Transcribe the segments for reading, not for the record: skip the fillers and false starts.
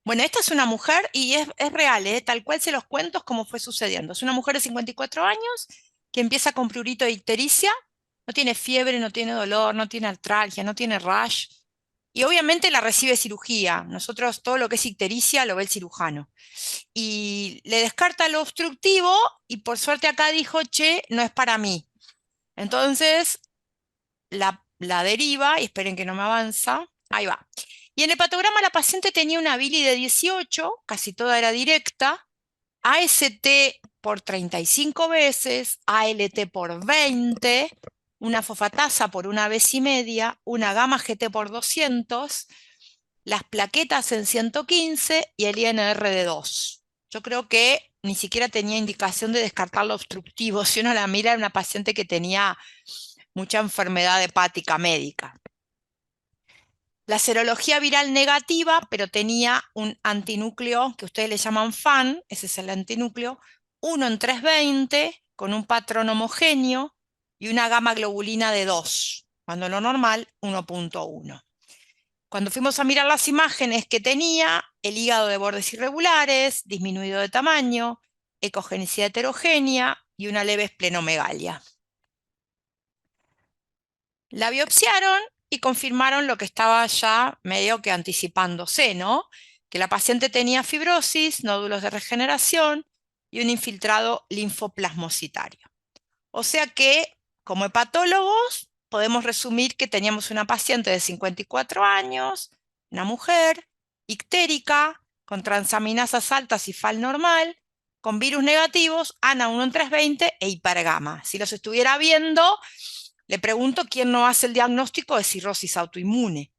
Bueno, esta es una mujer y es real, ¿eh? Tal cual se los cuento es como fue sucediendo. Es una mujer de 54 años que empieza con prurito de ictericia, no tiene fiebre, no tiene dolor, no tiene artralgia, no tiene rash y obviamente la recibe cirugía. Nosotros todo lo que es ictericia lo ve el cirujano y le descarta lo obstructivo y por suerte acá dijo, che, no es para mí. Entonces la deriva y esperen que no me avanza. Ahí va. Y en el hepatograma la paciente tenía una bili de 18, casi toda era directa, AST por 35 veces, ALT por 20, una fosfatasa por una vez y media, una gamma GT por 200, las plaquetas en 115 y el INR de 2. Yo creo que ni siquiera tenía indicación de descartar lo obstructivo. Si uno la mira, era una paciente que tenía mucha enfermedad hepática médica. La serología viral negativa, pero tenía un antinúcleo que ustedes le llaman FAN, ese es el antinúcleo, 1 en 320, con un patrón homogéneo y una gamma globulina de 2, cuando lo normal 1.1. Cuando fuimos a mirar las imágenes que tenía, el hígado de bordes irregulares, disminuido de tamaño, ecogenicidad heterogénea y una leve esplenomegalia. La biopsiaron y confirmaron lo que estaba ya medio que anticipándose, ¿no? Que la paciente tenía fibrosis, nódulos de regeneración y un infiltrado linfoplasmocitario. O sea que, como hepatólogos, podemos resumir que teníamos una paciente de 54 años, una mujer, ictérica, con transaminasas altas y FAL normal, con virus negativos, ANA 1 en 320 e hipergama. Si los estuviera viendo, le pregunto quién no hace el diagnóstico de cirrosis autoinmune.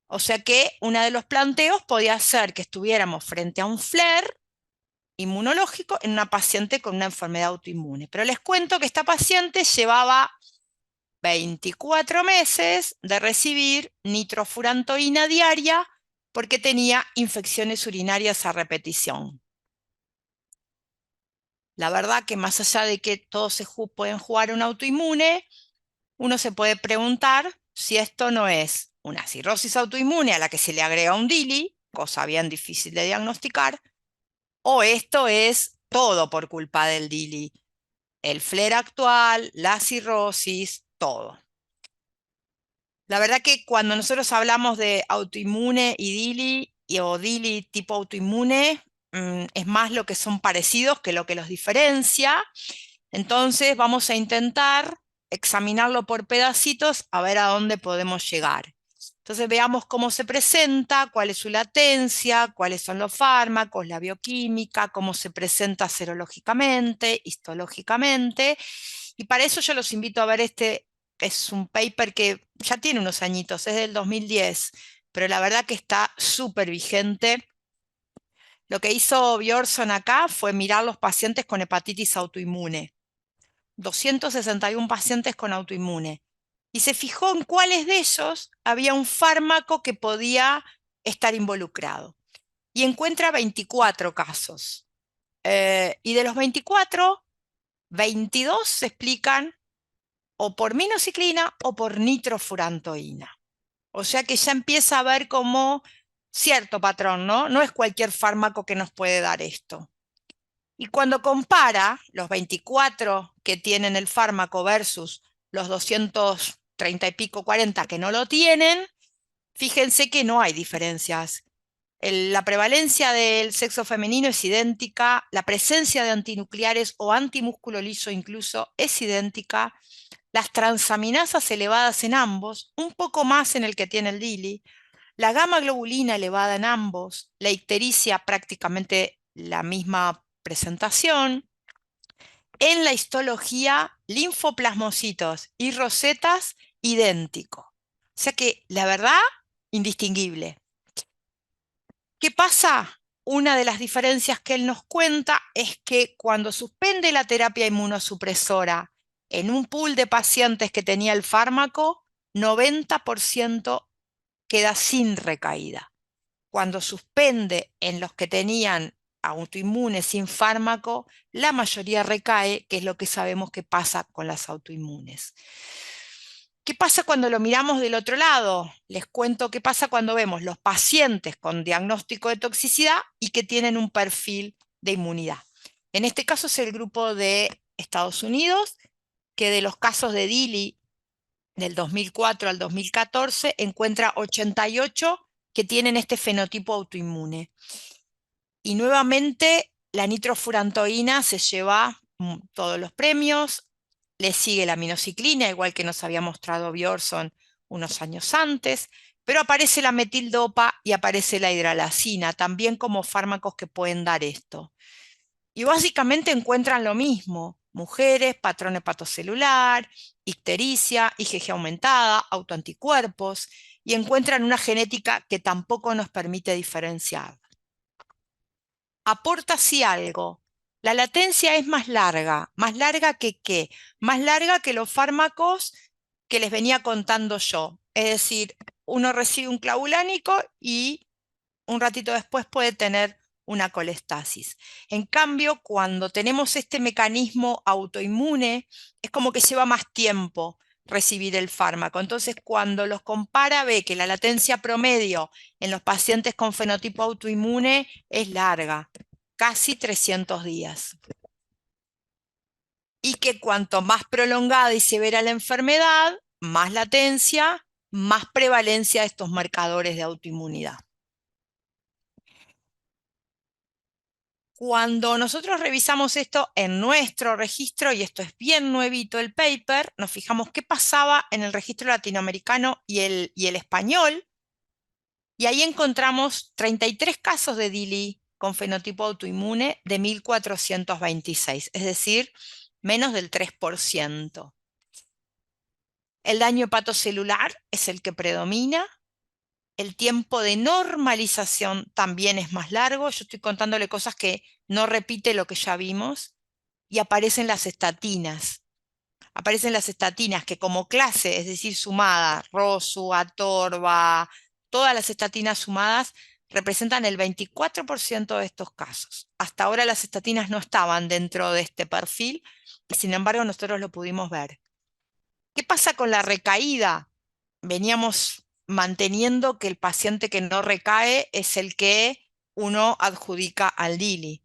O sea que uno de los planteos podía ser que estuviéramos frente a un flare inmunológico en una paciente con una enfermedad autoinmune. Pero les cuento que esta paciente llevaba 24 meses de recibir nitrofurantoína diaria porque tenía infecciones urinarias a repetición. La verdad que más allá de que todos pueden jugar un autoinmune, uno se puede preguntar si esto no es una cirrosis autoinmune a la que se le agrega un DILI, cosa bien difícil de diagnosticar, o esto es todo por culpa del DILI, el flare actual, la cirrosis, todo. La verdad que cuando nosotros hablamos de autoinmune y DILI o DILI tipo autoinmune, es más lo que son parecidos que lo que los diferencia. Entonces vamos a intentar examinarlo por pedacitos a ver a dónde podemos llegar. Entonces veamos cómo se presenta, cuál es su latencia, cuáles son los fármacos, la bioquímica, cómo se presenta serológicamente, histológicamente. Y para eso yo los invito a ver este, es un paper que ya tiene unos añitos, es del 2010, pero la verdad que está súper vigente. Lo que hizo Bjornsson acá fue mirar los pacientes con hepatitis autoinmune. 261 pacientes con autoinmune y se fijó en cuáles de ellos había un fármaco que podía estar involucrado. Y encuentra 24 casos. Y de los 24, 22 se explican o por minociclina o por nitrofurantoína. O sea que ya empieza a ver como cierto patrón, ¿no? No es cualquier fármaco que nos puede dar esto. Y cuando compara los 24 que tienen el fármaco versus los 230 y pico, 40 que no lo tienen, fíjense que no hay diferencias. La prevalencia del sexo femenino es idéntica, la presencia de antinucleares o antimúsculo liso incluso es idéntica, las transaminasas elevadas en ambos, un poco más en el que tiene el DILI, la gamma globulina elevada en ambos, la ictericia prácticamente la misma presentación. En la histología, linfoplasmocitos y rosetas idéntico. O sea que la verdad, indistinguible. ¿Qué pasa? Una de las diferencias que él nos cuenta es que cuando suspende la terapia inmunosupresora en un pool de pacientes que tenía el fármaco, 90% queda sin recaída. Cuando suspende en los que tenían autoinmunes sin fármaco, la mayoría recae, que es lo que sabemos que pasa con las autoinmunes. ¿Qué pasa cuando lo miramos del otro lado? Les cuento qué pasa cuando vemos los pacientes con diagnóstico de toxicidad y que tienen un perfil de inmunidad. En este caso es el grupo de Estados Unidos, que de los casos de DILI del 2004 al 2014 encuentra 88 que tienen este fenotipo autoinmune. Y nuevamente la nitrofurantoína se lleva todos los premios, le sigue la aminociclina, igual que nos había mostrado Bjorson unos años antes, pero aparece la metildopa y aparece la hidralazina, también como fármacos que pueden dar esto. Y básicamente encuentran lo mismo: mujeres, patrón hepatocelular, ictericia, IgG aumentada, autoanticuerpos, y encuentran una genética que tampoco nos permite diferenciar. Aporta sí algo. La latencia es más larga que qué, más larga que los fármacos que les venía contando yo. Es decir, uno recibe un clavulánico y un ratito después puede tener una colestasis. En cambio, cuando tenemos este mecanismo autoinmune, es como que lleva más tiempo recibir el fármaco. Entonces, cuando los compara, ve que la latencia promedio en los pacientes con fenotipo autoinmune es larga, casi 300 días. Y que cuanto más prolongada y severa la enfermedad, más latencia, más prevalencia de estos marcadores de autoinmunidad. Cuando nosotros revisamos esto en nuestro registro, y esto es bien nuevito el paper, nos fijamos qué pasaba en el registro latinoamericano y el español, y ahí encontramos 33 casos de DILI con fenotipo autoinmune de 1426, es decir, menos del 3%. El daño hepatocelular es el que predomina. El tiempo de normalización también es más largo. Yo estoy contándole cosas que no repite lo que ya vimos. Y aparecen las estatinas. Aparecen las estatinas que como clase, es decir, sumada, Rosu, Atorva, todas las estatinas sumadas representan el 24% de estos casos. Hasta ahora las estatinas no estaban dentro de este perfil y sin embargo nosotros lo pudimos ver. ¿Qué pasa con la recaída? Veníamos manteniendo que el paciente que no recae es el que uno adjudica al DILI.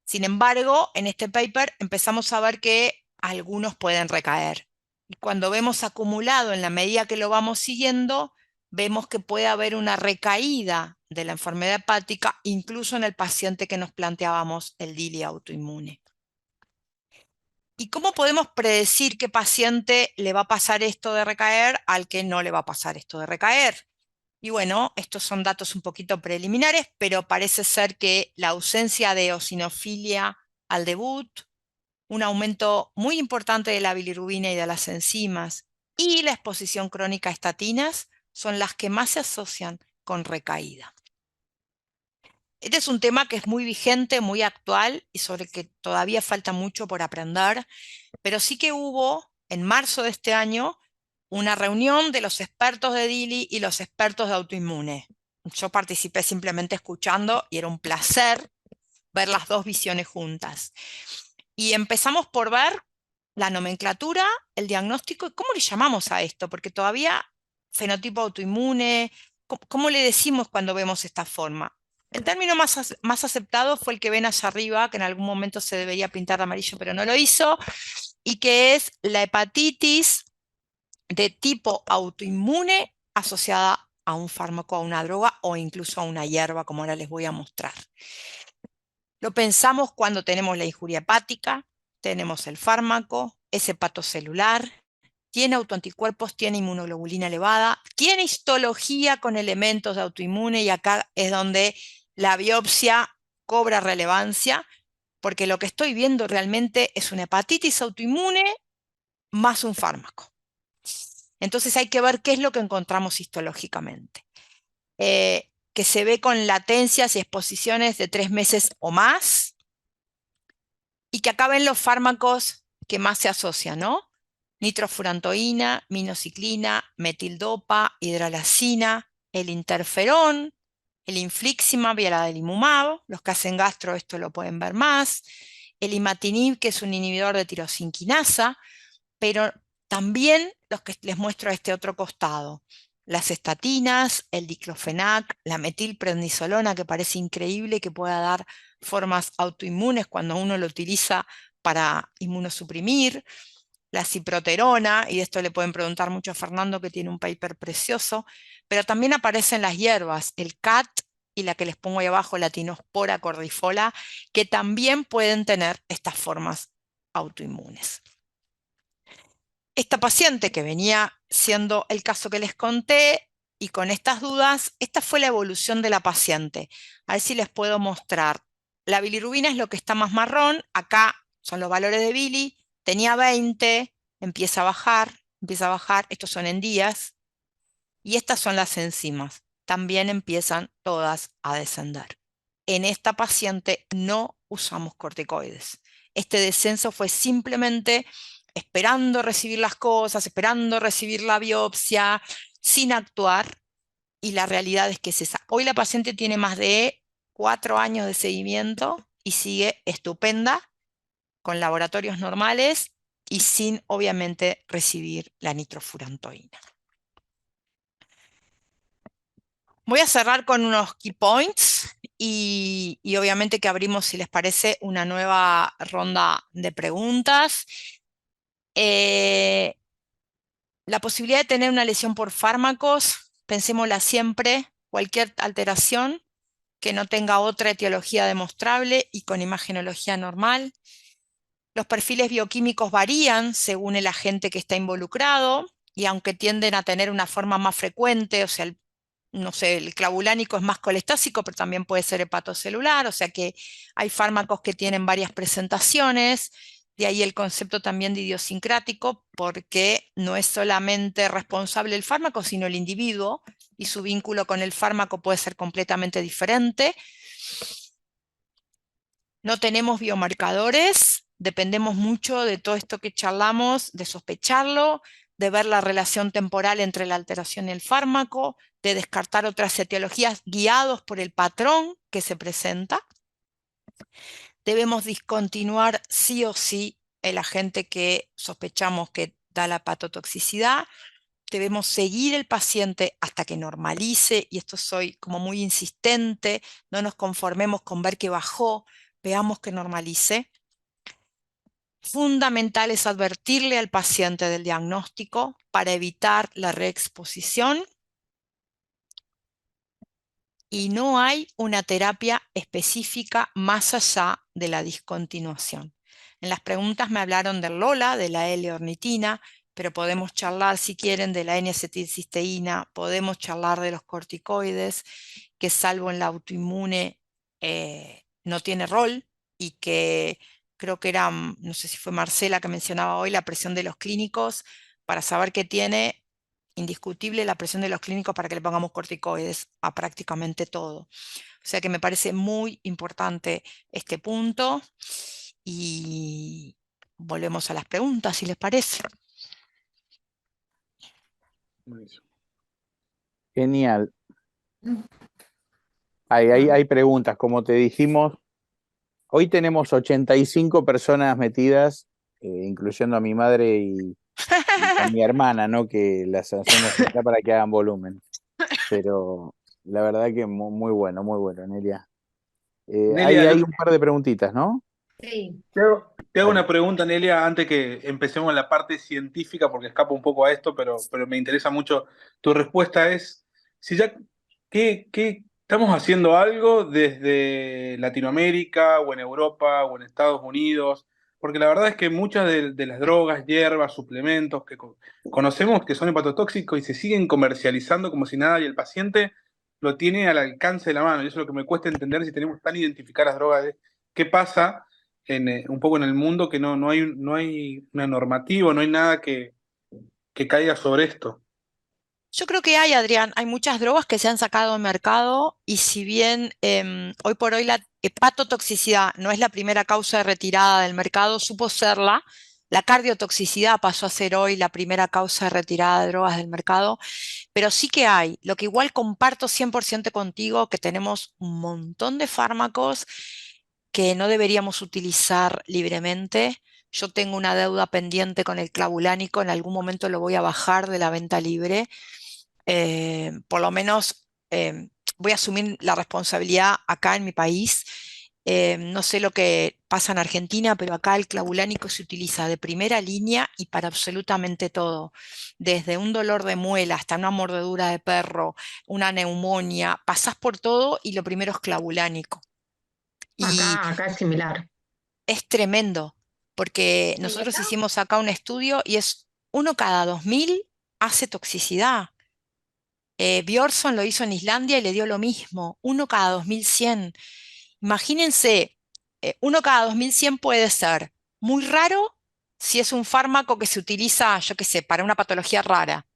Sin embargo, en este paper empezamos a ver que algunos pueden recaer. Y cuando vemos acumulado en la medida que lo vamos siguiendo, vemos que puede haber una recaída de la enfermedad hepática, incluso en el paciente que nos planteábamos el DILI autoinmune. ¿Y cómo podemos predecir qué paciente le va a pasar esto de recaer al que no le va a pasar esto de recaer? Y bueno, estos son datos un poquito preliminares, pero parece ser que la ausencia de eosinofilia al debut, un aumento muy importante de la bilirrubina y de las enzimas y la exposición crónica a estatinas son las que más se asocian con recaída. Este es un tema que es muy vigente, muy actual y sobre el que todavía falta mucho por aprender, pero sí que hubo en marzo de este año una reunión de los expertos de DILI y los expertos de autoinmune. Yo participé simplemente escuchando y era un placer ver las dos visiones juntas. Y empezamos por ver la nomenclatura, el diagnóstico y cómo le llamamos a esto, porque todavía fenotipo autoinmune, ¿cómo le decimos cuando vemos esta forma? El término más aceptado fue el que ven allá arriba, que en algún momento se debería pintar de amarillo, pero no lo hizo, y que es la hepatitis de tipo autoinmune asociada a un fármaco, a una droga o incluso a una hierba, como ahora les voy a mostrar. Lo pensamos cuando tenemos la injuria hepática, tenemos el fármaco, es hepatocelular, tiene autoanticuerpos, tiene inmunoglobulina elevada, tiene histología con elementos de autoinmune, y acá es donde la biopsia cobra relevancia, porque lo que estoy viendo realmente es una hepatitis autoinmune más un fármaco. Entonces hay que ver qué es lo que encontramos histológicamente. Que se ve con latencias y exposiciones de 3 meses o más, y que acá ven los fármacos que más se asocian, ¿no? Nitrofurantoína, minociclina, metildopa, hidralazina, el interferón, el infliximab y el adalimumab. Los que hacen gastro esto lo pueden ver más. El imatinib, que es un inhibidor de tirosinquinasa, pero También los que les muestro a este otro costado, las estatinas, el diclofenac, la metilprednisolona, que parece increíble que pueda dar formas autoinmunes cuando uno lo utiliza para inmunosuprimir, la ciproterona, y de esto le pueden preguntar mucho a Fernando, que tiene un paper precioso, pero también aparecen las hierbas, el CAT y la que les pongo ahí abajo, la Tinospora cordifolia, que también pueden tener estas formas autoinmunes. Esta paciente que venía siendo el caso que les conté y con estas dudas, esta fue la evolución de la paciente. A ver si les puedo mostrar. La bilirrubina es lo que está más marrón, acá son los valores de Billy, tenía 20, empieza a bajar, estos son en días, y estas son las enzimas, también empiezan todas a descender. En esta paciente no usamos corticoides. Este descenso fue simplemente esperando recibir las cosas, esperando recibir la biopsia, sin actuar, y la realidad es que es esa. Hoy la paciente tiene más de 4 años de seguimiento y sigue estupenda, con laboratorios normales y sin, obviamente, recibir la nitrofurantoína. Voy a cerrar con unos key points y obviamente que abrimos, si les parece, una nueva ronda de preguntas. Eh, la posibilidad de tener una lesión por fármacos, pensémosla siempre, cualquier alteración que no tenga otra etiología demostrable y con imagenología normal. Los perfiles bioquímicos varían según el agente que está involucrado y aunque tienden a tener una forma más frecuente, o sea, no sé, el clavulánico es más colestásico, pero también puede ser hepatocelular, o sea que hay fármacos que tienen varias presentaciones, de ahí el concepto también de idiosincrático, porque no es solamente responsable el fármaco, sino el individuo, y su vínculo con el fármaco puede ser completamente diferente. No tenemos biomarcadores, dependemos mucho de todo esto que charlamos, de sospecharlo, de ver la relación temporal entre la alteración y el fármaco, de descartar otras etiologías guiados por el patrón que se presenta. Debemos discontinuar sí o sí el agente que sospechamos que da la hepatotoxicidad. Debemos seguir el paciente hasta que normalice, y esto soy como muy insistente, no nos conformemos con ver que bajó, veamos que normalice. Fundamental es advertirle al paciente del diagnóstico para evitar la reexposición, y no hay una terapia específica más allá de la discontinuación. En las preguntas me hablaron del LOLA, de la L-ornitina, pero podemos charlar, si quieren, de la N-acetilcisteína, podemos charlar de los corticoides, que salvo en la autoinmune no tiene rol, y que creo que era, no sé si fue Marcela que mencionaba hoy, la presión de los clínicos, para saber qué tiene, indiscutible la presión de los clínicos para que le pongamos corticoides a prácticamente todo. O sea que me parece muy importante este punto, y volvemos a las preguntas, si les parece. Genial. Hay preguntas, como te dijimos. Hoy tenemos 85 personas metidas, incluyendo a mi madre y a mi hermana, ¿no? Que las hacemos entrar para que hagan volumen. Pero la verdad que muy bueno, Nelia. Nelia, Hay un par de preguntitas, ¿no? Sí. te hago Dale. una pregunta, Nelia, antes que empecemos en la parte científica, porque escapo un poco a esto, pero me interesa mucho. Tu respuesta es, si ya, ¿qué estamos haciendo algo desde Latinoamérica o en Europa o en Estados Unidos? Porque la verdad es que muchas de las drogas, hierbas, suplementos que conocemos que son hepatotóxicos y se siguen comercializando como si nada y el paciente lo tiene al alcance de la mano. Y eso es lo que me cuesta entender si tenemos tan identificar las drogas. ¿Qué pasa un poco en el mundo que no hay una normativa, no hay nada que caiga sobre esto? Yo creo que hay, Adrián, hay muchas drogas que se han sacado del mercado, y si bien hoy por hoy la hepatotoxicidad no es la primera causa de retirada del mercado, supo serla. La cardiotoxicidad pasó a ser hoy la primera causa de retirada de drogas del mercado, pero sí que hay. Lo que igual comparto 100% contigo, que tenemos un montón de fármacos que no deberíamos utilizar libremente. Yo tengo una deuda pendiente con el clavulánico, en algún momento lo voy a bajar de la venta libre. Por lo menos voy a asumir la responsabilidad acá en mi país. No sé lo que pasa en Argentina, pero acá el clavulánico se utiliza de primera línea y para absolutamente todo, desde un dolor de muela hasta una mordedura de perro, una neumonía, pasás por todo y lo primero es clavulánico. Y Acá es similar. es tremendo, porque ¿Y nosotros acá? hicimos acá un estudio y es 1 cada 2000 hace toxicidad. Björnsson lo hizo en Islandia y le dio lo mismo, 1 cada 2100. Imagínense, 1 cada 2100 puede ser muy raro si es un fármaco que se utiliza, yo qué sé, para una patología rara,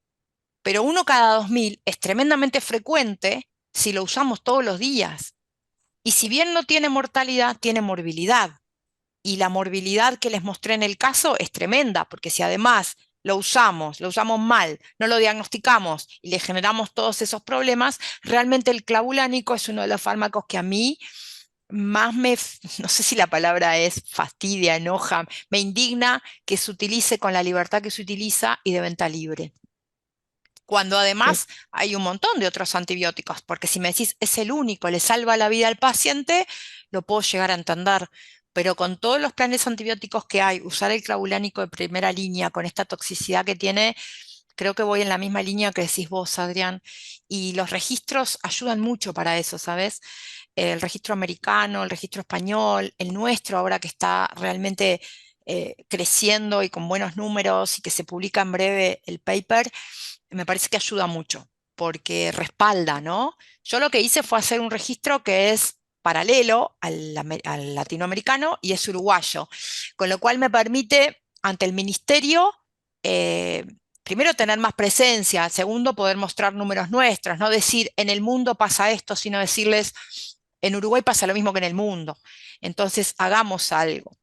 pero 1 cada 2000 es tremendamente frecuente si lo usamos todos los días. Y si bien no tiene mortalidad, tiene morbilidad. Y la morbilidad que les mostré en el caso es tremenda, porque si además lo usamos mal, no lo diagnosticamos y le generamos todos esos problemas, realmente el clavulánico es uno de los fármacos que a mí más no sé si la palabra es fastidia, enoja, me indigna que se utilice con la libertad que se utiliza y de venta libre. Cuando Sí. además hay un montón de otros antibióticos, porque si me decís es el único, le salva la vida al paciente, lo puedo llegar a entender. Pero con todos los planes antibióticos que hay, usar el clavulánico de primera línea con esta toxicidad que tiene, creo que voy en la misma línea que decís vos, Adrián. Y los registros ayudan mucho para eso, ¿sabes? El registro americano, el registro español, el nuestro ahora que está realmente creciendo y con buenos números y que se publica en breve el paper, me parece que ayuda mucho porque respalda, ¿no? Yo lo que hice fue hacer un registro que es paralelo al latinoamericano y es uruguayo, con lo cual me permite ante el ministerio, eh, primero tener más presencia, segundo poder mostrar números nuestros, no decir en el mundo pasa esto, sino decirles en Uruguay pasa lo mismo que en el mundo. Entonces hagamos algo.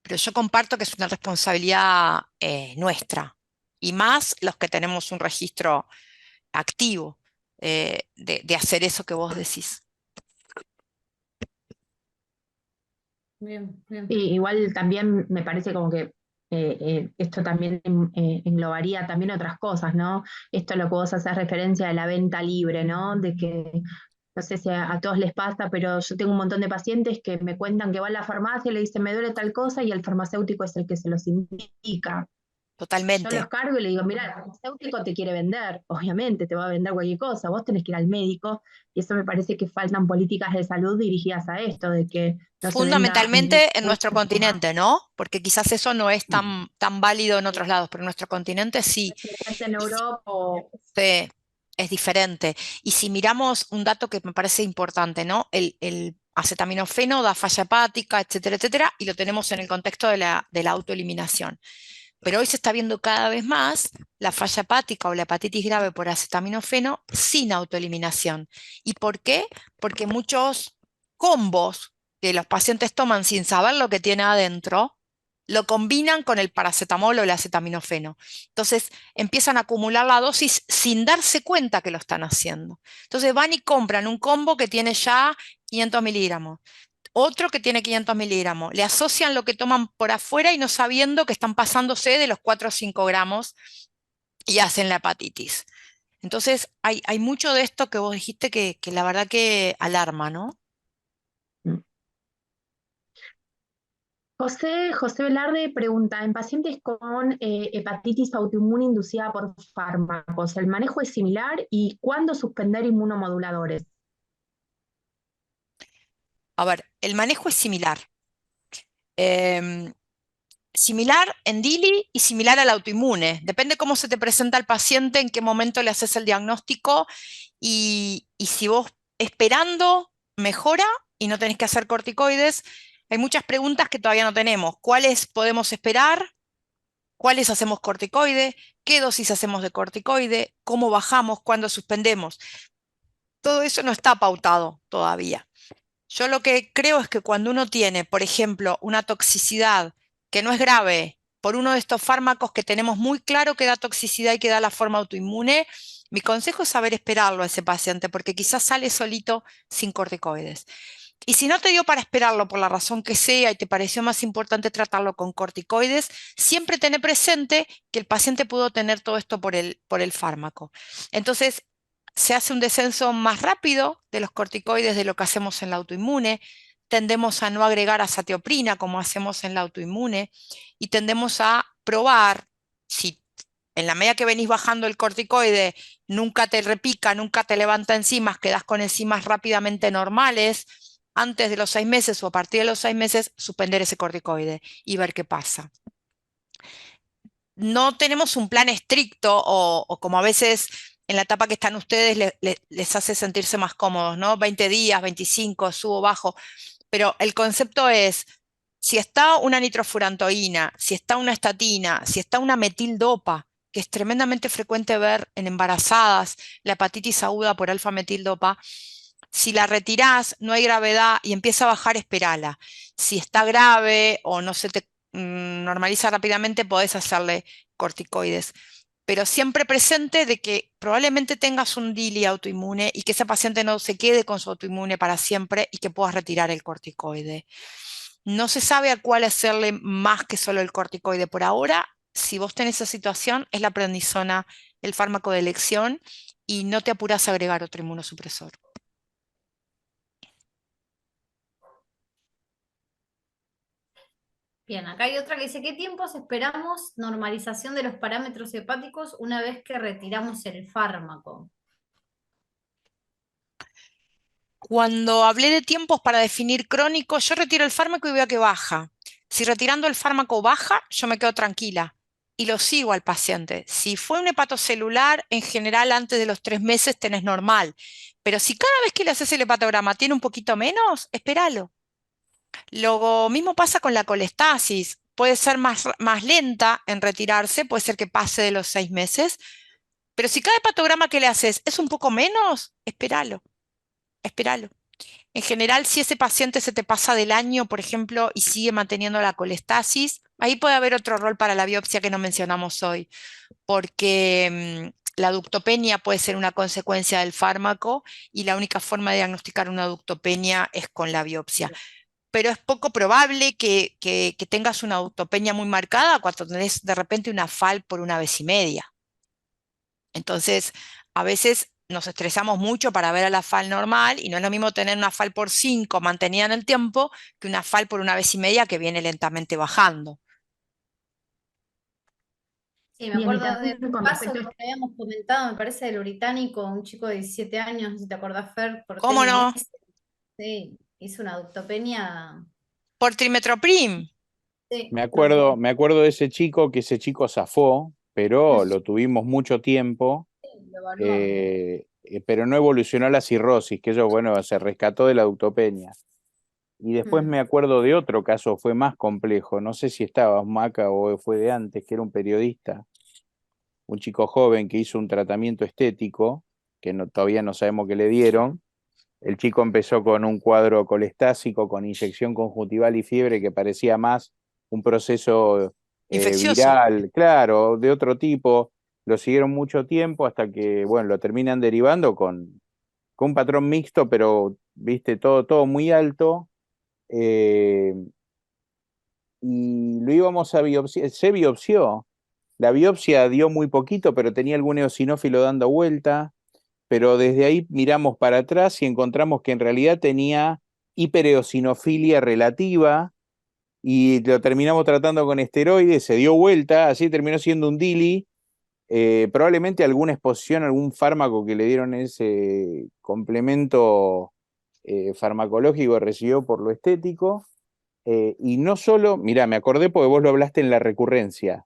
Pero yo comparto que es una responsabilidad nuestra, y más los que tenemos un registro activo de hacer eso que vos decís. Bien, bien. Y igual también me parece como que esto también englobaría también otras cosas, ¿no? Esto es lo que vos haces referencia de la venta libre, ¿no? De que, no sé si a todos les pasa, pero yo tengo un montón de pacientes que me cuentan que van a la farmacia y le dicen me duele tal cosa y el farmacéutico es el que se los indica. Yo los Totalmente. cargo y le digo, mira, el farmacéutico te quiere vender, obviamente te va a vender cualquier cosa, vos tenés que ir al médico, y eso me parece que faltan políticas de salud dirigidas a esto, de que no se venda. Fundamentalmente en nuestro continente, ¿no? Porque quizás eso no es tan válido en otros lados, pero en nuestro continente sí. En Y Europa sí, es diferente. Y si miramos un dato que me parece importante, ¿no? El acetaminofeno da falla hepática, etcétera, etcétera, y lo tenemos en el contexto de la autoeliminación. Pero hoy se está viendo cada vez más la falla hepática o la hepatitis grave por acetaminofeno sin autoeliminación. ¿Y por qué? Porque muchos combos que los pacientes toman sin saber lo que tiene adentro, lo combinan con el paracetamol o el acetaminofeno. Entonces empiezan a acumular la dosis sin darse cuenta que lo están haciendo. Entonces van y compran un combo que tiene ya 500 miligramos, otro que tiene 500 miligramos. Le asocian lo que toman por afuera y no sabiendo que están pasándose de los 4 o 5 gramos y hacen la hepatitis. Entonces, hay mucho de esto que vos dijiste que la verdad que alarma, ¿no? José Velarde pregunta, en pacientes con hepatitis autoinmune inducida por fármacos, ¿el manejo es similar y cuándo suspender inmunomoduladores? A ver, el manejo es similar. Em, Similar en DILI y similar al autoinmune. Depende cómo se te presenta el paciente, en qué momento le haces el diagnóstico y si vos esperando mejora y no tenés que hacer corticoides. Hay muchas preguntas que todavía no tenemos. ¿Cuáles podemos esperar? ¿Cuáles hacemos corticoide? ¿Qué dosis hacemos de corticoide? ¿Cómo bajamos? ¿Cuándo suspendemos? Todo eso no está pautado todavía. Yo lo que creo es que cuando uno tiene, por ejemplo, una toxicidad que no es grave por uno de estos fármacos que tenemos muy claro que da toxicidad y que da la forma autoinmune, mi consejo es saber esperarlo a ese paciente porque quizás sale solito sin corticoides. Y si no te dio para esperarlo por la razón que sea y te pareció más importante tratarlo con corticoides, siempre tener presente que el paciente pudo tener todo esto por el fármaco. Entonces, se hace un descenso más rápido de los corticoides de lo que hacemos en la autoinmune. Tendemos a no agregar azatioprina como hacemos en la autoinmune y tendemos a probar si en la medida que venís bajando el corticoide nunca te repica, nunca te levanta enzimas, quedás con enzimas rápidamente normales antes de los 6 meses o a partir de los 6 meses, suspender ese corticoide y ver qué pasa. No tenemos un plan estricto o como a veces en la etapa que están ustedes les hace sentirse más cómodos, ¿no? 20 días, 25, subo, bajo, pero el concepto es, si está una nitrofurantoína, si está una estatina, si está una metildopa, que es tremendamente frecuente ver en embarazadas, la hepatitis aguda por alfa-metildopa, si la retirás, no hay gravedad y empieza a bajar, esperala. Si está grave o no se te normaliza rápidamente, podés hacerle corticoides. Pero siempre presente de que probablemente tengas un DILI autoinmune y que ese paciente no se quede con su autoinmune para siempre y que puedas retirar el corticoide. No se sabe a cuál hacerle más que solo el corticoide. Por ahora, si vos tenés esa situación, es la prednisona el fármaco de elección y no te apuras a agregar otro inmunosupresor. Bien, acá hay otra que dice, ¿qué tiempos esperamos normalización de los parámetros hepáticos una vez que retiramos el fármaco? Cuando hablé de tiempos para definir crónico, yo retiro el fármaco y veo que baja. Si retirando el fármaco baja, yo me quedo tranquila y lo sigo al paciente. Si fue un hepatocelular, en general antes de los 3 meses tenés normal. Pero si cada vez que le haces el hepatograma tiene un poquito menos, espéralo. Lo mismo pasa con la colestasis. Puede ser más lenta en retirarse, puede ser que pase de los 6 meses. Pero si cada hepatograma que le haces es un poco menos, espéralo, espéralo. En general, si ese paciente se te pasa del año, por ejemplo, y sigue manteniendo la colestasis, ahí puede haber otro rol para la biopsia que no mencionamos hoy, porque la ductopenia puede ser una consecuencia del fármaco y la única forma de diagnosticar una ductopenia es con la biopsia. Pero es poco probable que tengas una ductopenia muy marcada cuando tenés de repente una FAL por 1,5 veces. Entonces, a veces nos estresamos mucho para ver a la FAL normal y no es lo mismo tener una FAL por 5 mantenida en el tiempo que una FAL por 1,5 veces que viene lentamente bajando. Sí, me acuerdo de un caso que habíamos comentado, me parece, del británico, un chico de 17 años, no sé si te acordás, Fer, por ¿Cómo no? TMS. Sí, hizo una ductopenia. Por trimetoprim. Sí, Me acuerdo de ese chico, que ese chico zafó, pero lo tuvimos mucho tiempo, lo evaluamos. pero no evolucionó a la cirrosis, que eso, bueno, se rescató de la ductopenia. Y después me acuerdo de otro caso, fue más complejo, no sé si estaba Maca o fue de antes, que era un periodista, un chico joven que hizo un tratamiento estético, que todavía no sabemos qué le dieron. El chico empezó con un cuadro colestásico, con inyección conjuntival y fiebre, que parecía más un proceso Infeccioso. viral, claro, de otro tipo. Lo siguieron mucho tiempo hasta que, bueno, lo terminan derivando con un patrón mixto, pero, viste, todo muy alto. eh, y lo íbamos a biopsiar, se biopsió. La biopsia dio muy poquito, pero tenía algún eosinófilo dando vuelta, pero desde ahí miramos para atrás y encontramos que en realidad tenía hipereosinofilia relativa y lo terminamos tratando con esteroides, se dio vuelta, así terminó siendo un DILI, probablemente alguna exposición, algún fármaco que le dieron ese complemento farmacológico recibió por lo estético, y no solo, mirá, me acordé porque vos lo hablaste en la recurrencia,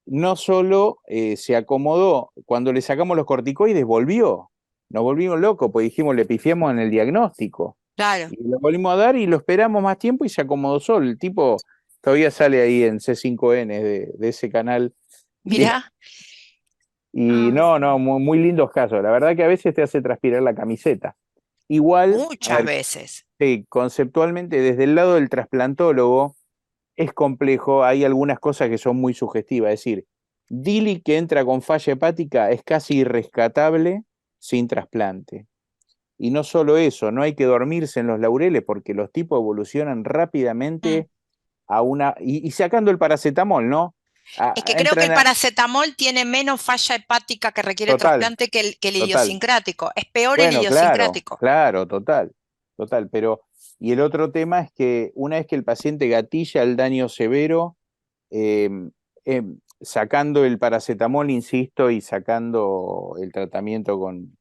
no solo se acomodó, cuando le sacamos los corticoides volvió, nos volvimos locos, pues dijimos, le pifiamos en el diagnóstico. Claro. Y lo volvimos a dar y lo esperamos más tiempo y se acomodó solo. El tipo todavía sale ahí en C5N de ese canal. Mirá. Y no, muy lindos casos. La verdad que a veces te hace transpirar la camiseta. Igual, a Muchas ver, veces. sí, conceptualmente, desde el lado del trasplantólogo, es complejo, hay algunas cosas que son muy sugestivas, es decir, Dili que entra con falla hepática es casi irrescatable sin trasplante. Y no solo eso, no hay que dormirse en los laureles porque los tipos evolucionan Mm. rápidamente a una... Y sacando el paracetamol, ¿no? Es que creo que Entran el paracetamol tiene menos falla hepática que requiere total, trasplante que el total. idiosincrático. Es peor el Bueno, claro, idiosincrático. claro, total, total. Pero, y el otro tema es que una vez que el paciente gatilla el daño severo, eh, sacando el paracetamol, insisto, y sacando el tratamiento con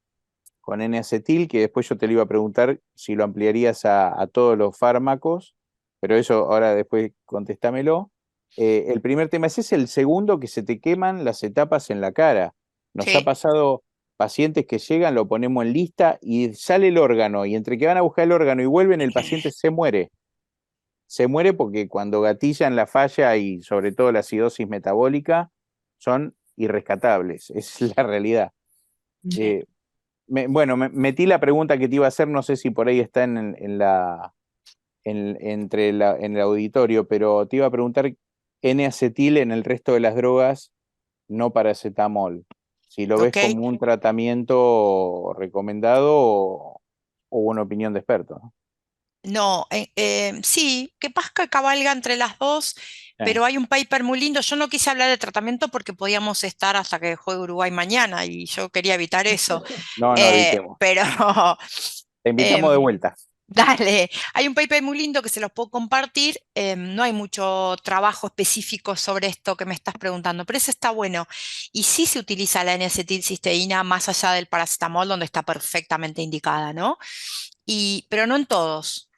N-acetil, que después yo te lo iba a preguntar si lo ampliarías a todos los fármacos, pero eso ahora después contéstamelo. El primer tema es ese, el segundo, que se te queman las etapas en la cara. Nos ha Sí. pasado pacientes que llegan, lo ponemos en lista y sale el órgano, y entre que van a buscar el órgano y vuelven, el paciente se muere. Se muere porque cuando gatillan la falla y sobre todo la acidosis metabólica, son irrescatables, es la realidad. Sí. Eh, bueno, metí la pregunta que te iba a hacer, no sé si por ahí está en el auditorio, pero te iba a preguntar N-acetil en el resto de las drogas, no paracetamol. Si lo ves Ok. como un tratamiento recomendado o una opinión de experto, ¿no? No, sí, que Pasca cabalga entre las dos, Eh, pero hay un paper muy lindo. Yo no quise hablar de tratamiento porque podíamos estar hasta que juegue Uruguay mañana y yo quería evitar eso. no, no, evitemos. Pero Te invitamos de em, vuelta. dale, hay un paper muy lindo que se los puedo compartir. No hay mucho trabajo específico sobre esto que me estás preguntando, pero ese está bueno. Y sí se utiliza la N-acetilcisteína más allá del paracetamol, donde está perfectamente indicada, ¿no? Pero no en todos.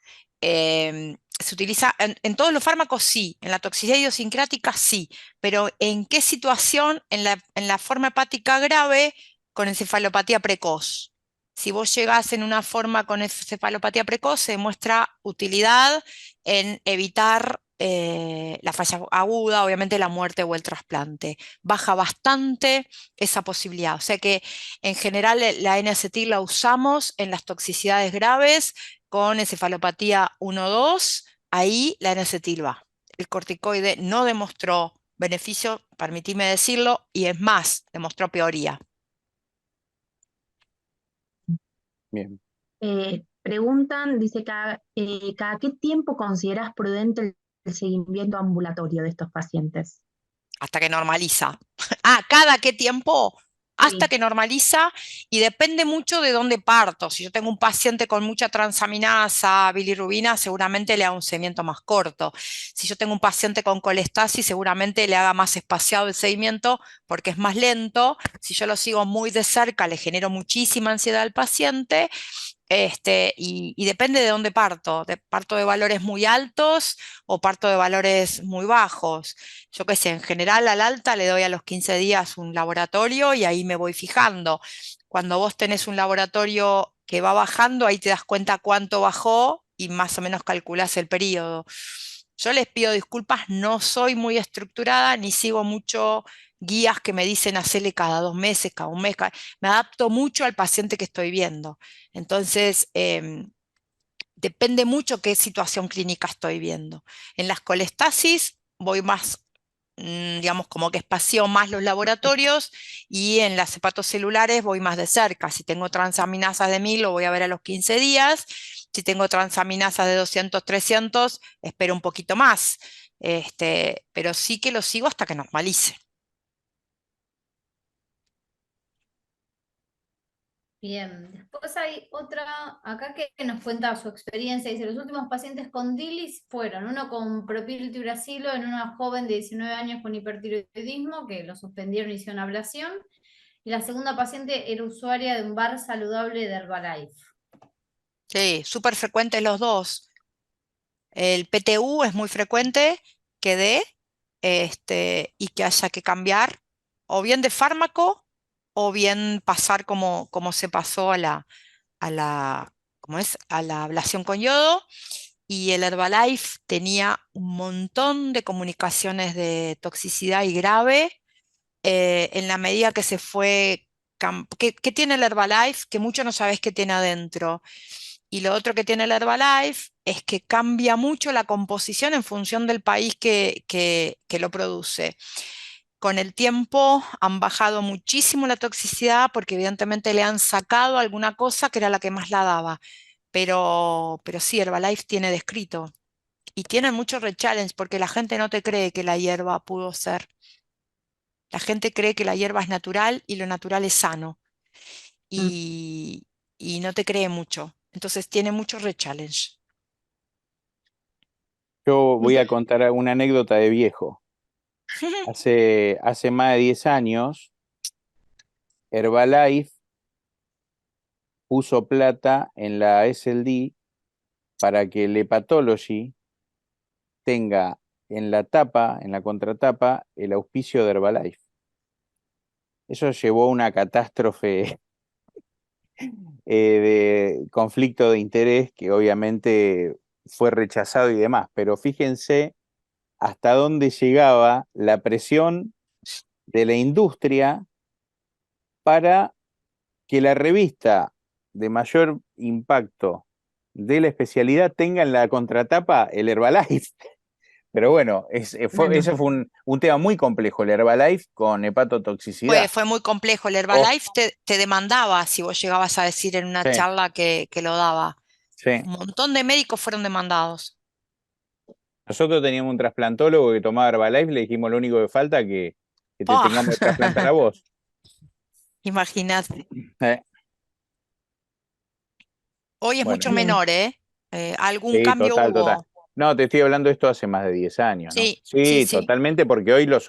Se utiliza en todos los fármacos, sí, en la toxicidad idiosincrática, sí, pero ¿en qué situación? En la forma hepática grave con encefalopatía precoz. Si vos llegás en una forma con encefalopatía precoz, se demuestra utilidad en evitar la falla aguda, obviamente la muerte o el trasplante. Baja bastante esa posibilidad. O sea que en general la N-acetil la usamos en las toxicidades graves con encefalopatía 1-2, ahí la N-acetil va. El corticoide no demostró beneficio, permitime decirlo, y es más, demostró peoría. Bien. Preguntan, dice, ¿cada qué tiempo consideras prudente el seguimiento ambulatorio de estos pacientes? Hasta que normaliza. Ah, ¿cada qué tiempo? Hasta Sí. que normaliza y depende mucho de dónde parto. Si yo tengo un paciente con mucha transaminasa, bilirrubina, seguramente le haga un seguimiento más corto. Si yo tengo un paciente con colestasis, seguramente le haga más espaciado el seguimiento porque es más lento. Si yo lo sigo muy de cerca, le genero muchísima ansiedad al paciente. Y depende de dónde parto. Parto de valores muy altos o parto de valores muy bajos. Yo qué sé, en general al alta le doy a los 15 días un laboratorio y ahí me voy fijando. Cuando vos tenés un laboratorio que va bajando, ahí te das cuenta cuánto bajó y más o menos calculás el periodo. Yo les pido disculpas, no soy muy estructurada ni sigo mucho guías que me dicen hacerle cada 2 meses, cada un mes. Me adapto mucho al paciente que estoy viendo. Entonces, depende mucho qué situación clínica estoy viendo. En las colestasis voy más, digamos, como que espacio más los laboratorios y en las hepatocelulares voy más de cerca. Si tengo transaminasas de 1000 lo voy a ver a los 15 días. Si tengo transaminasas de 200, 300, espero un poquito más. Pero sí que lo sigo hasta que normalice. Bien, después hay otra acá que nos cuenta su experiencia. Dice, los últimos pacientes con DILIS fueron uno con propiltiuracilo en una joven de 19 años con hipertiroidismo, que lo suspendieron y hicieron ablación. Y la segunda paciente era usuaria de un bar saludable de Herbalife. Sí, súper frecuentes los dos. El PTU es muy frecuente que dé y que haya que cambiar o bien de fármaco o bien pasar como se pasó a la, ¿cómo es? A la ablación con yodo. Y el Herbalife tenía un montón de comunicaciones de toxicidad y grave en la medida que se fue... ¿Qué tiene el Herbalife? Que mucho no sabes qué tiene adentro. Y lo otro que tiene el Herbalife es que cambia mucho la composición en función del país que lo produce. Con el tiempo han bajado muchísimo la toxicidad porque evidentemente le han sacado alguna cosa que era la que más la daba. Pero sí, Herbalife tiene descrito. Y tiene mucho rechallenge porque la gente no te cree que la hierba pudo ser. La gente cree que la hierba es natural y lo natural es sano. Y, y no te cree mucho. Entonces tiene mucho rechallenge. Yo voy a contar una anécdota de viejo. Hace más de 10 años, Herbalife puso plata en la SLD para que el Hepatology tenga en la tapa, en la contratapa, el auspicio de Herbalife. Eso llevó a una catástrofe de conflicto de interés que obviamente fue rechazado y demás, pero fíjense hasta dónde llegaba la presión de la industria para que la revista de mayor impacto de la especialidad tenga en la contratapa el Herbalife. Pero bueno, ese fue un tema muy complejo, el Herbalife con hepatotoxicidad. Fue muy complejo. El Oh, Herbalife te demandaba si vos llegabas a decir en una sí, charla que lo daba. sí. Un montón de médicos fueron demandados. Nosotros teníamos un trasplantólogo que tomaba Herbalife, le dijimos lo único que falta que te ¡Pah! tengamos que trasplantar a vos. Imagínate. Eh, Hoy es bueno, mucho Bien. menor, ¿eh? Algún sí, cambio total, total. hubo. No, te estoy hablando de esto hace más de 10 años, ¿no? Sí, sí, Sí, sí. totalmente, porque hoy los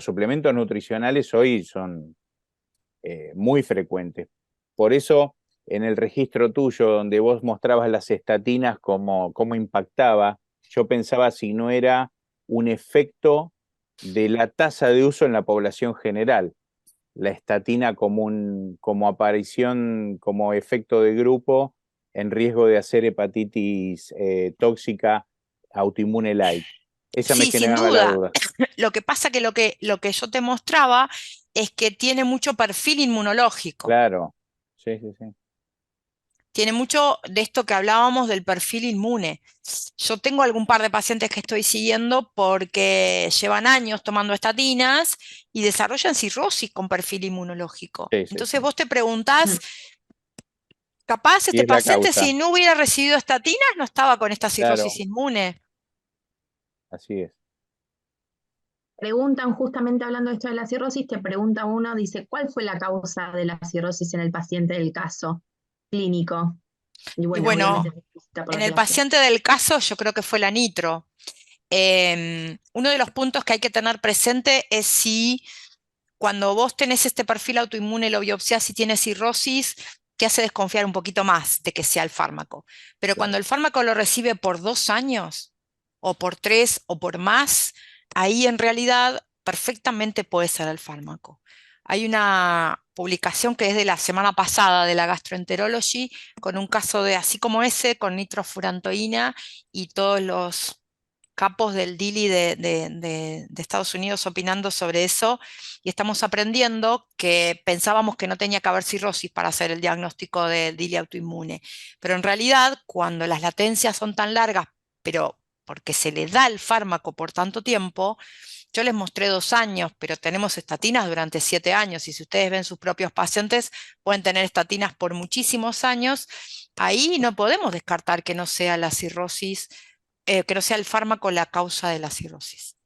suplementos nutricionales hoy son muy frecuentes. Por eso, en el registro tuyo, donde vos mostrabas las estatinas, cómo impactaba, yo pensaba si no era un efecto de la tasa de uso en la población general, la estatina como aparición, como efecto de grupo en riesgo de hacer hepatitis tóxica autoinmune light. Esa me Sí, sin generaba la duda. duda. Lo que pasa que lo que yo te mostraba es que tiene mucho perfil inmunológico. Claro, sí, sí, sí. Tiene mucho de esto que hablábamos del perfil inmune. Yo tengo algún par de pacientes que estoy siguiendo porque llevan años tomando estatinas y desarrollan cirrosis con perfil inmunológico. Sí, sí, Entonces sí. vos te preguntás, capaz Y este es la paciente causa, si no hubiera recibido estatinas no estaba con esta cirrosis claro, inmune. así es. Preguntan, justamente hablando de esto de la cirrosis, te pregunta uno, dice, ¿cuál fue la causa de la cirrosis en el paciente del caso clínico? Y Y bueno, obviamente bueno, se necesita por en la el relación. paciente del caso yo creo que fue la nitro. Uno de los puntos que hay que tener presente es si cuando vos tenés este perfil autoinmune, lo biopsiás y tienes cirrosis, te hace desconfiar un poquito más de que sea el fármaco. Pero cuando Claro. el fármaco lo recibe por 2 años, o por 3, o por más, ahí en realidad perfectamente puede ser el fármaco. Hay una publicación que es de la semana pasada de la Gastroenterology con un caso de así como ese, con nitrofurantoína y todos los capos del DILI de Estados Unidos opinando sobre eso y estamos aprendiendo que pensábamos que no tenía que haber cirrosis para hacer el diagnóstico de DILI autoinmune, pero en realidad cuando las latencias son tan largas, pero porque se le da el fármaco por tanto tiempo, yo les mostré 2 años, pero tenemos estatinas durante 7 años y si ustedes ven sus propios pacientes pueden tener estatinas por muchísimos años, ahí no podemos descartar que no sea la cirrosis que no sea el fármaco la causa de la cirrosis.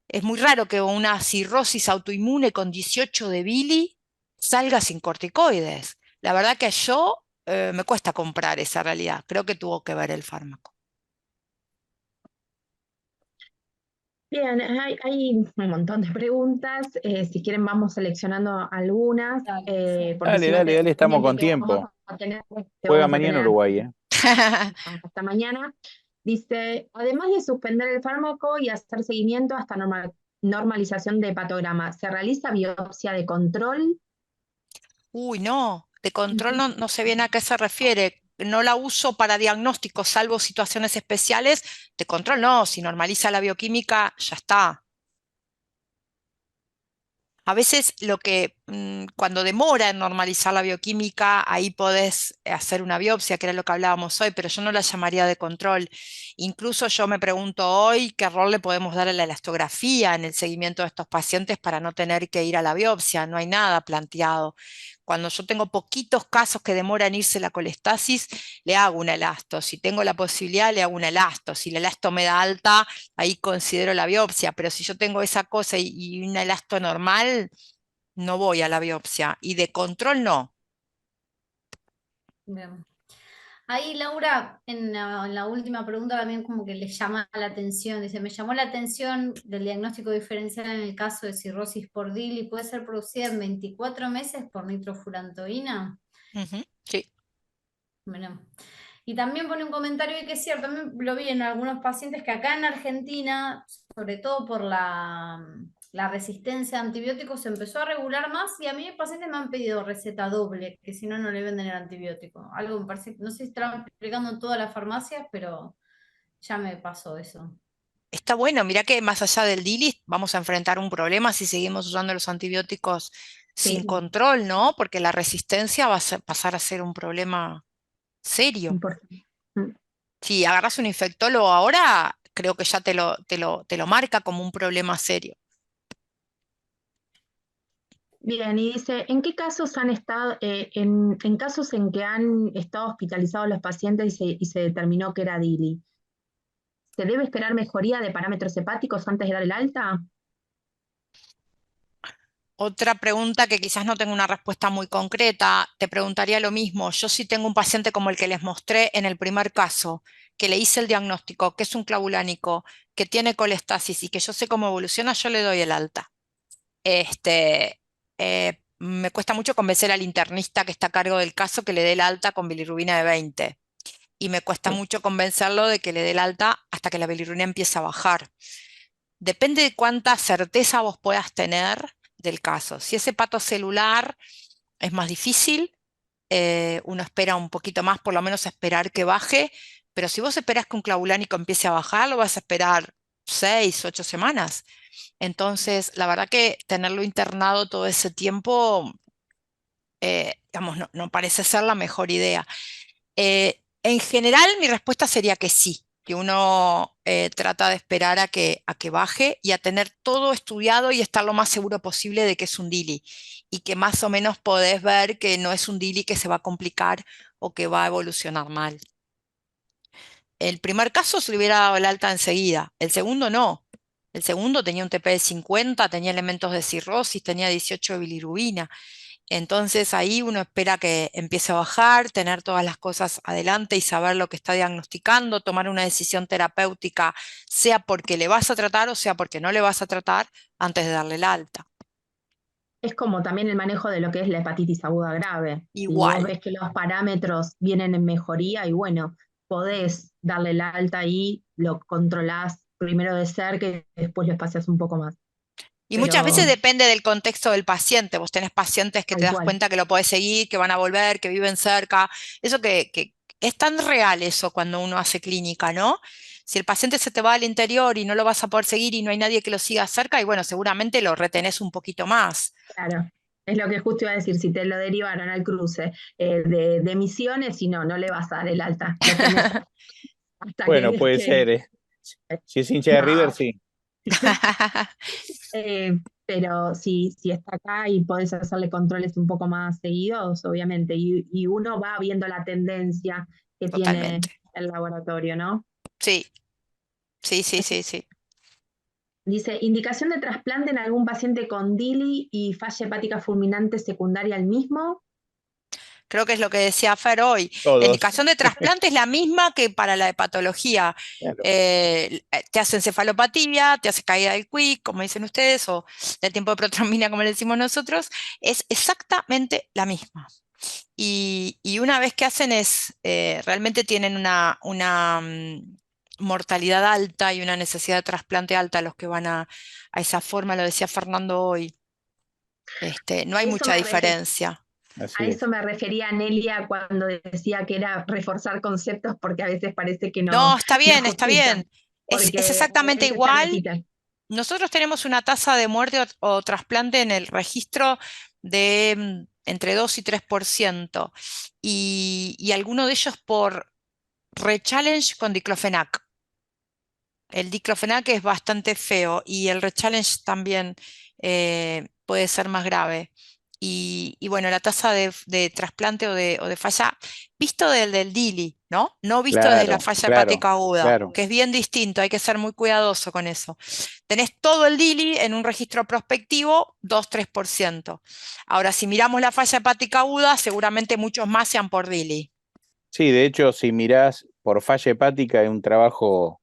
Es muy raro que una cirrosis autoinmune con 18 de Billy salga sin corticoides. La verdad que yo me cuesta comprar esa realidad. Creo que tuvo que ver el fármaco. Bien, hay un montón de preguntas. Si quieren vamos seleccionando algunas, Dale, sí. porque Dale, si no dale, dale, estamos realmente con tiempo. te Juega vamos a mañana tener Uruguay, ¿eh? hasta mañana. Dice, además de suspender el fármaco y hacer seguimiento hasta normalización de hepatograma, ¿se realiza biopsia de control? Uy, no, de control no sé bien a qué se refiere. No la uso para diagnóstico, salvo situaciones especiales. De control no, si normaliza la bioquímica, ya está. A veces lo que cuando demora en normalizar la bioquímica, ahí podés hacer una biopsia, que era lo que hablábamos hoy, pero yo no la llamaría de control. Incluso yo me pregunto hoy qué rol le podemos dar a la elastografía en el seguimiento de estos pacientes para no tener que ir a la biopsia. No hay nada planteado. Cuando yo tengo poquitos casos que demoran irse la colestasis, le hago una elasto. Si tengo la posibilidad, le hago una elasto. Si la elasto me da alta, ahí considero la biopsia. Pero si yo tengo esa cosa y una elasto normal, no voy a la biopsia. Y de control no. Bien. Ahí Laura, en la última pregunta también como que le llama la atención, dice, me llamó la atención del diagnóstico diferencial en el caso de cirrosis por DIL y puede ser producida en 24 meses por nitrofurantoína. Sí. Bueno. Y también pone un comentario y que es cierto, también lo vi en algunos pacientes que acá en Argentina, sobre todo por la resistencia a antibióticos, se empezó a regular más y a mí pacientes me han pedido receta doble, que si no, no le venden el antibiótico. Algo me parece, no sé si están explicando en todas las farmacias, pero ya me pasó eso. Está bueno, mirá que más allá del DILI vamos a enfrentar un problema si seguimos usando los antibióticos sin Sí, control, ¿no? Porque la resistencia va a pasar a ser un problema serio. importante. Mm. Si agarras un infectólogo ahora, creo que ya te lo marca como un problema serio. Bien, y dice, ¿en qué casos han estado, en casos en que han estado hospitalizados los pacientes y se determinó que era DILI? ¿Se debe esperar mejoría de parámetros hepáticos antes de dar el alta? Otra pregunta que quizás no tengo una respuesta muy concreta, te preguntaría lo mismo. Yo sí tengo un paciente como el que les mostré en el primer caso, que le hice el diagnóstico, que es un clavulánico, que tiene colestasis y que yo sé cómo evoluciona, yo le doy el alta. Me cuesta mucho convencer al internista que está a cargo del caso que le dé el alta con bilirrubina de 20. Y me cuesta Sí. mucho convencerlo de que le dé el alta hasta que la bilirrubina empiece a bajar. Depende de cuánta certeza vos puedas tener del caso. Si es hepatocelular, es más difícil. Uno espera un poquito más, por lo menos esperar que baje. Pero si vos esperás que un clavulánico empiece a bajar, lo vas a esperar 6, 8 semanas. Entonces, la verdad que tenerlo internado todo ese tiempo, digamos, no parece ser la mejor idea. En general, mi respuesta sería que sí, que uno trata de esperar a que baje y a tener todo estudiado y estar lo más seguro posible de que es un DILI y que más o menos podés ver que no es un DILI que se va a complicar o que va a evolucionar mal. El primer caso se le hubiera dado el alta enseguida, el segundo no. El segundo tenía un TP de 50, tenía elementos de cirrosis, tenía 18 de bilirrubina. Entonces ahí uno espera que empiece a bajar, tener todas las cosas adelante y saber lo que está diagnosticando, tomar una decisión terapéutica, sea porque le vas a tratar o sea porque no le vas a tratar antes de darle el alta. Es como también el manejo de lo que es la hepatitis aguda grave. Si vos Igual, ves que los parámetros vienen en mejoría y bueno, podés darle el alta y lo controlás primero de cerca y después lo espacias un poco más. y muchas veces Pero depende del contexto del paciente. Vos tenés pacientes que te tal das cual. cuenta que lo podés seguir, que van a volver, que viven cerca. Eso que es tan real eso cuando uno hace clínica, ¿no? Si el paciente se te va al interior y no lo vas a poder seguir y no hay nadie que lo siga cerca, y bueno, seguramente lo retenés un poquito más. Claro, es lo que justo iba a decir, si te lo derivaron al cruce de Misiones, y no le vas a dar el alta, lo tenés hasta Bueno, puede que ser, ¿eh? Si es hincha de River, no, sí. pero si está acá y podés hacerle controles un poco más seguidos, obviamente, y uno va viendo la tendencia que tiene Totalmente. el laboratorio, ¿no? Sí, sí, sí, sí, sí. Dice, indicación de trasplante en algún paciente con DILI y falla hepática fulminante secundaria al mismo. Creo que es lo que decía Fer hoy. La Todos. indicación de trasplante es la misma que para la hepatología. Claro. Te hace encefalopatía, te hace caída del quick, como dicen ustedes, o del tiempo de protrombina, como le decimos nosotros. Es exactamente la misma. Y una vez que hacen realmente tienen una mortalidad alta y una necesidad de trasplante alta los que van a esa forma, lo decía Fernando hoy. No hay Eso mucha me diferencia. Así A es. eso me refería Nelia cuando decía que era reforzar conceptos porque a veces parece que No, no, está no bien, está justifican, bien. Es porque a exactamente veces se igual. repiten. Nosotros tenemos una tasa de muerte o trasplante en el registro de entre 2 y 3%, y alguno de ellos por rechallenge con diclofenac. El diclofenac es bastante feo y el rechallenge también puede ser más grave. Y bueno, la tasa de trasplante o de falla, visto del DILI, ¿no? No visto desde la Claro, falla claro, hepática aguda, claro. que es bien distinto, hay que ser muy cuidadoso con eso. Tenés todo el DILI en un registro prospectivo, 2-3%. Ahora, si miramos la falla hepática aguda, seguramente muchos más sean por DILI. Sí, de hecho, si mirás por falla hepática, hay un trabajo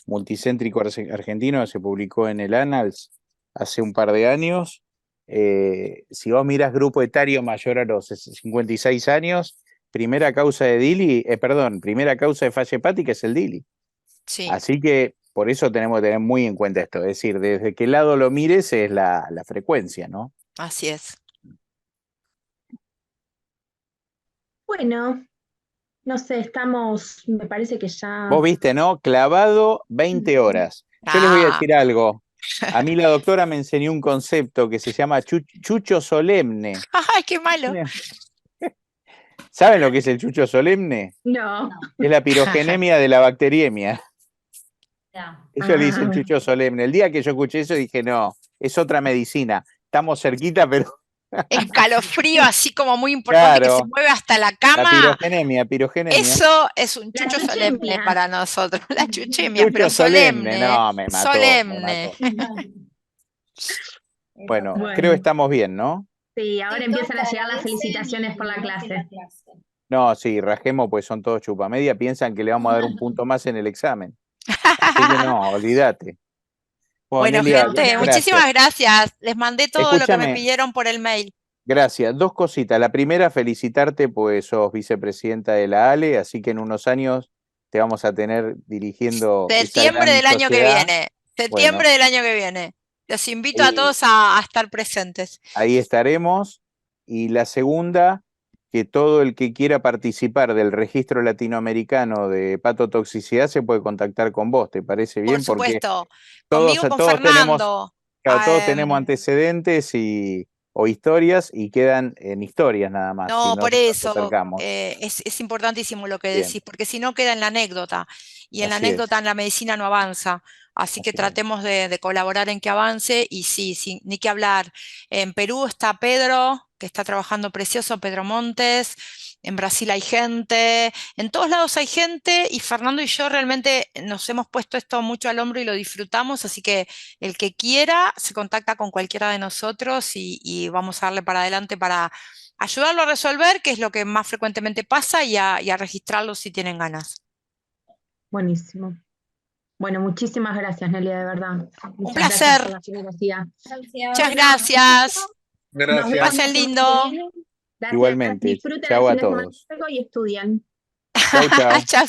multicéntrico argentino que se publicó en el Annals hace un par de años. Si vos mirás grupo etario mayor a los 56 años, primera causa de DILI, primera causa de falla hepática es el DILI. Sí, Así que por eso tenemos que tener muy en cuenta esto, es decir, desde qué lado lo mires es la frecuencia, ¿no? así es. Bueno, no sé, me parece que ya... Vos viste, ¿no? Clavado 20 horas. Yo les voy a Ah, decir algo. A mí la doctora me enseñó un concepto que se llama chucho solemne. ¡ay, qué malo! ¿Saben lo que es el chucho solemne? No. Es la pirogenemia de la bacteriemia. Ya. Ellos le dicen Ah. chucho solemne. El día que yo escuché eso dije, no, es otra medicina. Estamos cerquita, pero Escalofrío así como muy importante que se claro, mueve hasta la la cama. pirogenemia. Eso es un La chucho solemne chuchemia. para nosotros. La chuchemia, Chucho pero solemne, solemne. no, me mató, me Solemne. mató. Bueno, Bueno. creo que estamos bien, ¿no? Sí, Sí, ahora todos empiezan te a llegar las agradecen felicitaciones por la y vamos a ir a clase. clase. No, sí, rajemos, pues son todos chupamedia, piensan que le vamos a dar un punto más en el examen. Así que no, olvídate. Bueno, Bueno, Nelia, gente, gracias. muchísimas gracias. Les mandé todo lo que me Escúchame, pidieron por el mail. gracias. Dos cositas. La primera, felicitarte, pues sos vicepresidenta de la ALE, así que en unos años te vamos a tener dirigiendo esa Septiembre gran del año que sociedad. viene. Bueno, Septiembre del año que viene. Los invito a eh, todos a estar presentes. ahí estaremos. Y la segunda, que todo el que quiera participar del registro latinoamericano de hepatotoxicidad se puede contactar con vos, ¿te parece Por bien? Porque supuesto, todos, conmigo, con todos tenemos, Fernando. claro, todos tenemos antecedentes o historias y quedan en historias nada más, si No, no por nos eso acercamos. es importantísimo lo que Bien, decís, porque si no queda en la anécdota, y en la así es, anécdota en la medicina no avanza. Así que así es. tratemos de colaborar en que avance, y sí, sí, ni que hablar. En Perú está Pedro, que está trabajando precioso, Pedro Montes. En Brasil hay gente, en todos lados hay gente, y Fernando y yo realmente nos hemos puesto esto mucho al hombro y lo disfrutamos, así que el que quiera se contacta con cualquiera de nosotros, y vamos a darle para adelante para ayudarlo a resolver, que es lo que más frecuentemente pasa, y a registrarlo si tienen ganas. Buenísimo. Bueno, muchísimas gracias, Nelia, de verdad. Un Muchas gracias por placer. la generosidad. Gracias. Muchas Bueno, gracias. nos Que Gracias. vemos la pasen semana lindo. que viene. Gracias. Igualmente, Disfruten el chau a fin de semana todos. largo y estudian. Chau, chau. Chao.